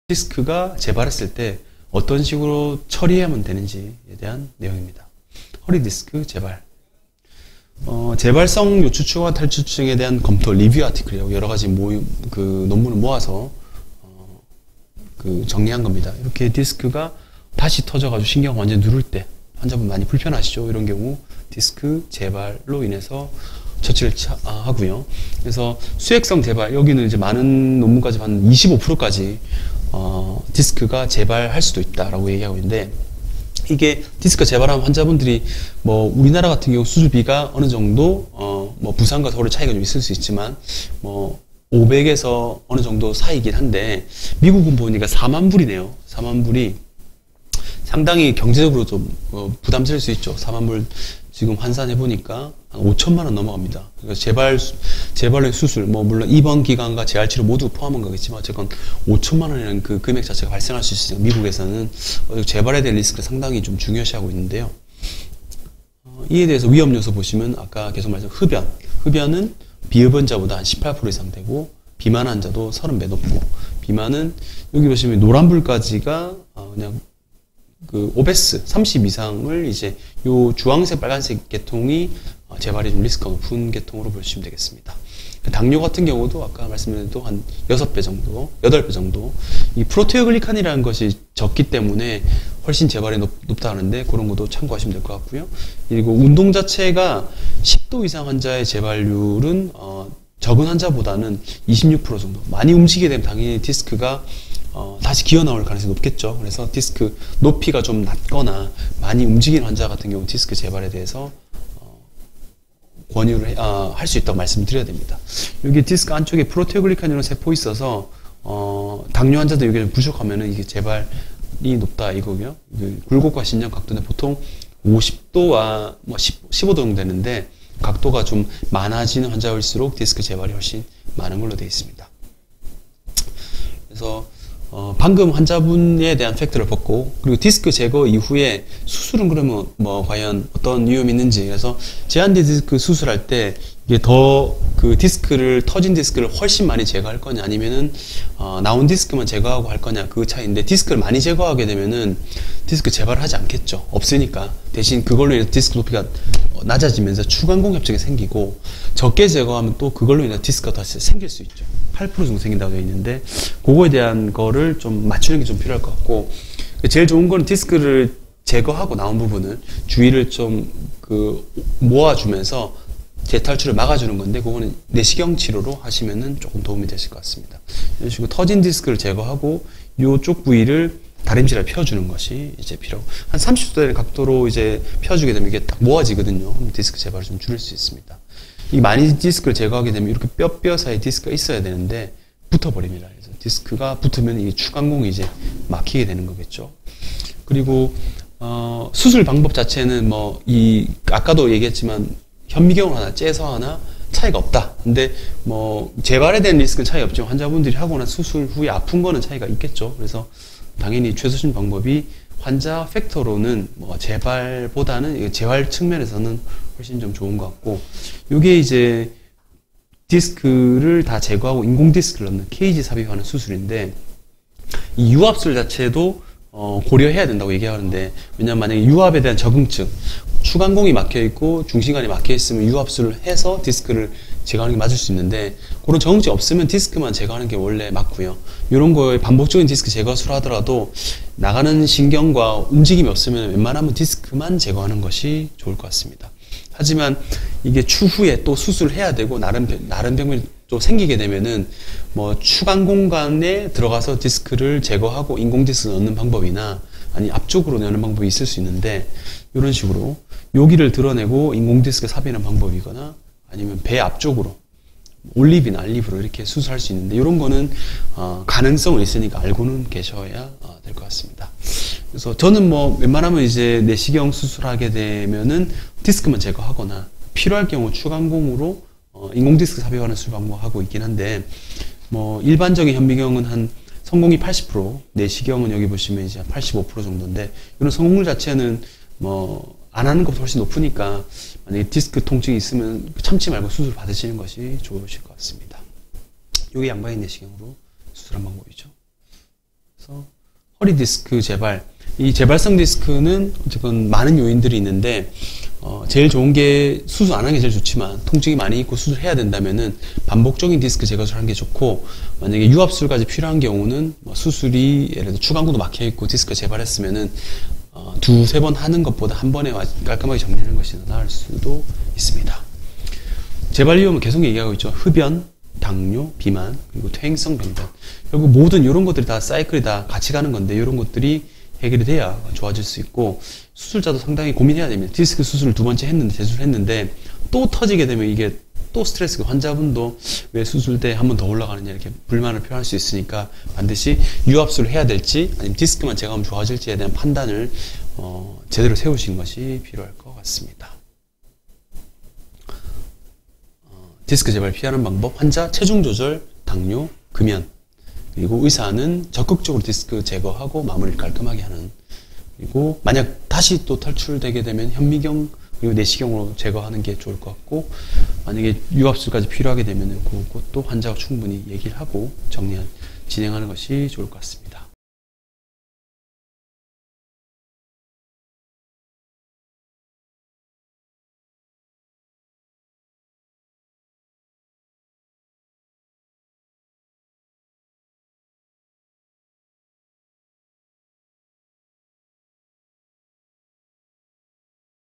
디스크가 재발했을 때 어떤 식으로 처리하면 되는지에 대한 내용입니다. 허리 디스크 재발. 재발성 요추측과 탈출증에 대한 검토 리뷰 아티클이라고 여러 가지 논문을 모아서 정리한 겁니다. 이렇게 디스크가 다시 터져가지고 신경 완전 누를 때 환자분 많이 불편하시죠. 이런 경우 디스크 재발로 인해서 처치를 하고요. 그래서 수액성 재발, 여기는 이제 많은 논문까지 한 25%까지 디스크가 재발할 수도 있다라고 얘기하고 있는데, 이게 디스크 재발한 환자분들이 뭐 우리나라 같은 경우 수술비가 어느 정도 뭐 부산과 서울의 차이가 좀 있을 수 있지만 뭐 500에서 어느 정도 사이긴 한데, 미국은 보니까 4만 불이네요. 4만 불이 상당히 경제적으로 좀 부담스러울 수 있죠. 4만 불 지금 환산해 보니까 한 5천만 원 넘어갑니다. 그러니까 재발의 수술, 뭐 물론 입원 기간과 재활 치료 모두 포함한 거겠지만 어쨌건 5천만 원이라는 그 금액 자체가 발생할 수 있으니까 미국에서는 재발에 대한 리스크를 상당히 좀 중요시하고 있는데요. 이에 대해서 위험 요소 보시면 아까 계속 말씀드린 흡연은 비흡연자보다 한 18% 이상 되고, 비만 환자도 30배 높고, 비만은 여기 보시면 노란불까지가 그냥 오베스 30 이상을 이제 요 주황색 빨간색 계통이 재발이 좀 리스크가 높은 계통으로 보시면 되겠습니다. 당뇨 같은 경우도 아까 말씀드린 대로 한 6배 정도, 8배 정도, 이 프로테오글리칸이라는 것이 적기 때문에 훨씬 재발이 높다 하는데, 그런 것도 참고하시면 될 것 같고요. 그리고 운동 자체가 10도 이상 환자의 재발률은 적은 환자보다는 26% 정도. 많이 움직이게 되면 당연히 디스크가 다시 기어 나올 가능성이 높겠죠. 그래서 디스크 높이가 좀 낮거나 많이 움직이는 환자 같은 경우 디스크 재발에 대해서 권유를 할 수 있다고 말씀드려야 됩니다. 여기 디스크 안쪽에 프로테오글리칸이라는 세포 있어서 당뇨 환자들 여기 부족하면은 이게 재발이 높다 이거고요. 굴곡과 신장 각도는 보통 50도와 뭐 15도 정도 되는데, 각도가 좀 많아지는 환자일수록 디스크 재발이 훨씬 많은 걸로 되어 있습니다. 그래서 방금 환자분에 대한 팩트를 봤고, 그리고 디스크 제거 이후에 수술은 그러면 뭐 과연 어떤 위험이 있는지, 그래서 제한대 디스크 수술할 때 이게 더 터진 디스크를 훨씬 많이 제거할 거냐, 아니면은 나온 디스크만 제거하고 할 거냐, 그 차이인데, 디스크를 많이 제거하게 되면은 디스크 재발을 하지 않겠죠. 없으니까. 대신 그걸로 인해서 디스크 높이가 낮아지면서 추간공 협착이 생기고, 적게 제거하면 또 그걸로 인해서 디스크가 다시 생길 수 있죠. 8% 정도 생긴다고 되어 있는데, 그거에 대한 거를 좀 맞추는 게 좀 필요할 것 같고, 제일 좋은 건 디스크를 제거하고 나온 부분을 주위를 좀 모아주면서 재탈출을 막아주는 건데, 그거는 내시경 치료로 하시면은 조금 도움이 되실 것 같습니다. 이런 식으로 터진 디스크를 제거하고 이쪽 부위를 다림질을 펴주는 것이 이제 필요하고, 한 30도 되는 각도로 이제 펴주게 되면 이게 딱 모아지거든요. 그럼 디스크 재발을 좀 줄일 수 있습니다. 이 많이 디스크를 제거하게 되면 이렇게 뼈 사이에 디스크가 있어야 되는데 붙어버립니다. 그래서 디스크가 붙으면 이 추간공이 이제 막히게 되는 거겠죠. 그리고 수술 방법 자체는 아까도 얘기했지만 현미경을 하나 째서 하나 차이가 없다. 근데 재발에 대한 리스크는 차이 없지만 환자분들이 하고 난 수술 후에 아픈 거는 차이가 있겠죠. 그래서 당연히 최소신 방법이 환자 팩터로는 재발보다는 재활 측면에서는 훨씬 좀 좋은 것 같고, 이게 이제 디스크를 다 제거하고 인공 디스크를 넣는 케이지 삽입하는 수술인데, 이 유압술 자체도 고려해야 된다고 얘기하는데, 왜냐면 만약에 유압에 대한 적응증, 추간공이 막혀있고 중심관이 막혀있으면 유압술을 해서 디스크를 제거하는 게 맞을 수 있는데, 그런 적응증이 없으면 디스크만 제거하는 게 원래 맞고요. 이런 거에 반복적인 디스크 제거술을 하더라도 나가는 신경과 움직임이 없으면 웬만하면 디스크만 제거하는 것이 좋을 것 같습니다. 하지만 이게 추후에 또 수술을 해야 되고 나름 병이 또 생기게 되면은 추간 공간에 들어가서 디스크를 제거하고 인공 디스크 넣는 방법이나 아니 앞쪽으로 넣는 방법이 있을 수 있는데, 이런 식으로 여기를 드러내고 인공 디스크 삽입하는 방법이거나 아니면 배 앞쪽으로 올리브나 알리브로 이렇게 수술할 수 있는데, 이런 거는 가능성은 있으니까 알고는 계셔야 될 것 같습니다. 그래서 저는 웬만하면 이제 내시경 수술하게 되면은 디스크만 제거하거나 필요할 경우 추간공으로 인공 디스크 삽입하는 수술 방법하고 있긴 한데, 일반적인 현미경은 한 성공이 80%, 내시경은 여기 보시면 이제 85% 정도인데, 이런 성공률 자체는 안 하는 것보다 훨씬 높으니까 만약에 디스크 통증이 있으면 참지 말고 수술 받으시는 것이 좋으실 것 같습니다. 이게 양방향 내시경으로 수술한 방법이죠. 그래서 허리 디스크 재발, 이 재발성 디스크는 어쨌든 많은 요인들이 있는데 제일 좋은 게 수술 안 하는 게 제일 좋지만 통증이 많이 있고 수술해야 된다면은 반복적인 디스크 제거술을 하는 게 좋고, 만약에 유압술까지 필요한 경우는 수술이 예를 들어 추간구도 막혀 있고 디스크 재발했으면은 두세 번 하는 것보다 한 번에 깔끔하게 정리하는 것이 더 나을 수도 있습니다. 재발 위험은 계속 얘기하고 있죠. 흡연, 당뇨, 비만, 그리고 퇴행성 병변. 결국 모든 이런 것들이 다 사이클이 다 같이 가는 건데, 이런 것들이 해결이 돼야 좋아질 수 있고, 수술자도 상당히 고민해야 됩니다. 디스크 수술을 두 번째 했는데, 재수했는데 또 터지게 되면 이게 또 스트레스가, 환자분도 왜 수술 때 한 번 더 올라가느냐 이렇게 불만을 표현할 수 있으니까 반드시 유압술을 해야 될지 아니면 디스크만 제거하면 좋아질지에 대한 판단을 제대로 세우신 것이 필요할 것 같습니다. 디스크 재발 피하는 방법: 환자 체중 조절, 당뇨, 금연, 그리고 의사는 적극적으로 디스크 제거하고 마무리를 깔끔하게 하는, 그리고 만약 다시 또 탈출되게 되면 현미경 그리고 내시경으로 제거하는 게 좋을 것 같고, 만약에 유압술까지 필요하게 되면 그것도 환자가 충분히 얘기를 하고 진행하는 것이 좋을 것 같습니다.